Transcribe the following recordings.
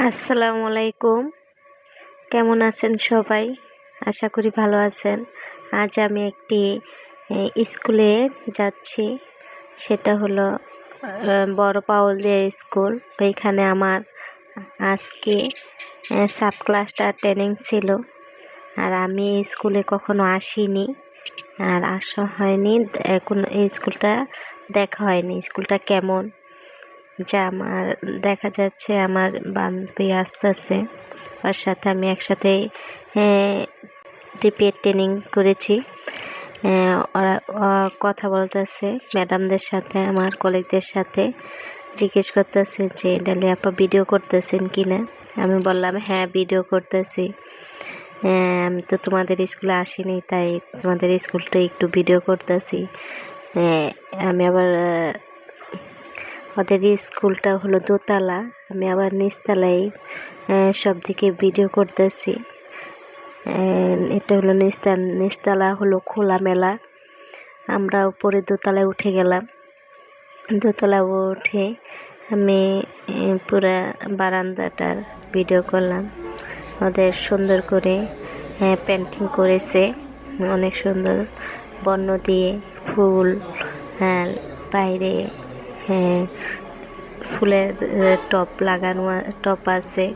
আসসালামু আলাইকুম। কেমন আছেন সবাই? আশা করি ভালো আছেন। আজ আমি একটি স্কুলে যাচ্ছি। সেটা হলো বড় পাউলিয়া স্কুল। ওইখানে আমার আজকে সাব ক্লাসটা ট্রেনিং ছিল। আর আমি এই স্কুলে কখনো আসিনি, আর আসা হয়নি, এখন এই স্কুলটা দেখা হয়নি। স্কুলটা কেমন যা আমার দেখা যাচ্ছে, আমার বান্ধবী আসতেছে, ওর সাথে আমি একসাথে ডিপিএড ট্রেনিং করেছি। ওরা কথা বলতেছে ম্যাডামদের সাথে, আমার কলিগদের সাথে জিজ্ঞেস করতেছে যে ডালি আপা ভিডিও করতেছেন কি না। আমি বললাম হ্যাঁ ভিডিও করতেছি, আমি তো তোমাদের স্কুলে আসিনি, তাই তোমাদের স্কুলটা একটু ভিডিও করতেছি। আমি আবার ওদের স্কুলটা হলো দোতলা, আমি আবার নিচতলায় সব দিকে ভিডিও করতেছি। এটা হলো নিচতলা হলো খোলামেলা। আমরা উপরে দোতলায় উঠে গেলাম। দোতলা উঠে আমি পুরা বারান্দাটার ভিডিও করলাম। ওদের সুন্দর করে পেন্টিং করেছে, অনেক সুন্দর বর্ণ দিয়ে ফুল, বাইরে ফুলের টপ আছে,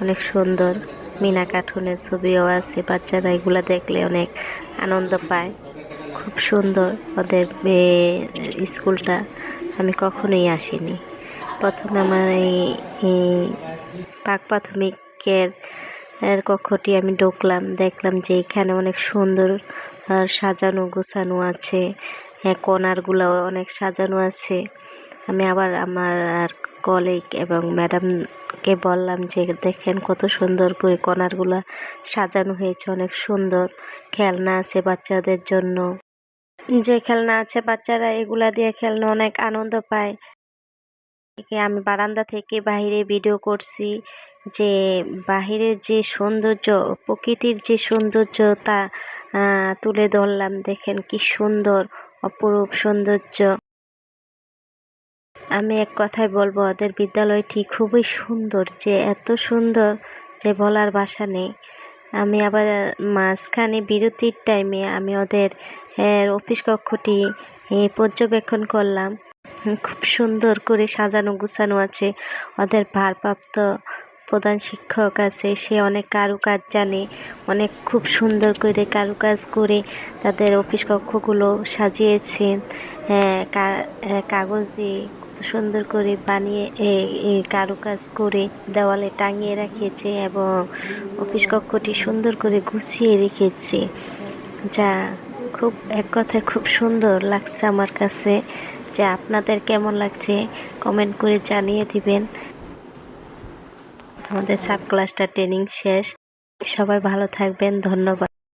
অনেক সুন্দর মিনা কার্টুনের ছবিও আছে। বাচ্চারা এগুলো দেখলে অনেক আনন্দ পায়। খুব সুন্দর ওদের স্কুলটা। আমি কখনোই আসিনি। প্রথমে আমার এই প্রাথমিকের কক্ষটি আমি ঢুকলাম, দেখলাম যে এখানে অনেক সুন্দর সাজানো গোছানো আছে, কর্নারগুলো অনেক সাজানো আছে। আমি আবার আমার কলিগ এবং ম্যাডামকে বললাম যে দেখেন কত সুন্দর করে কর্নারগুলো সাজানো হয়েছে, অনেক সুন্দর। খেলনা আছে বাচ্চাদের জন্য, যে খেলনা আছে বাচ্চারা এগুলা দিয়ে খেলনা অনেক আনন্দ পায়। আমি বারান্দা থেকে বাইরে ভিডিও করছি, যে বাহিরের যে সৌন্দর্য, প্রকৃতির যে সৌন্দর্য তা তুলে ধরলাম। দেখেন কি সুন্দর, অপরূপ সৌন্দর্য। আমি এক কথায় বলবো ওদের বিদ্যালয়টি খুবই সুন্দর, যে এত সুন্দর যে বলার ভাষা নেই। আমি আবার মাঝখানে বিরতির টাইমে আমি ওদের অফিস কক্ষটি পর্যবেক্ষণ করলাম। খুব সুন্দর করে সাজানো গুছানো আছে। ওদের ভারপ্রাপ্ত প্রধান শিক্ষক আছে, সে অনেক কারুকাজ জানে, অনেক খুব সুন্দর করে কারুকাজ করে তাদের অফিস কক্ষগুলো সাজিয়েছে। কাগজ দিয়ে কত সুন্দর করে বানিয়ে কারুকাজ করে দেওয়ালে টাঙিয়ে রেখেছে, এবং অফিস কক্ষটি সুন্দর করে গুছিয়ে রেখেছে, যা খুব এক কথায় খুব সুন্দর লাগছে আমার কাছে। যে আপনাদের কেমন লাগছে কমেন্ট করে জানিয়ে দিবেন। আমাদের সাব ক্লাসটা ট্রেনিং শেষ। সবাই ভালো থাকবেন, ধন্যবাদ।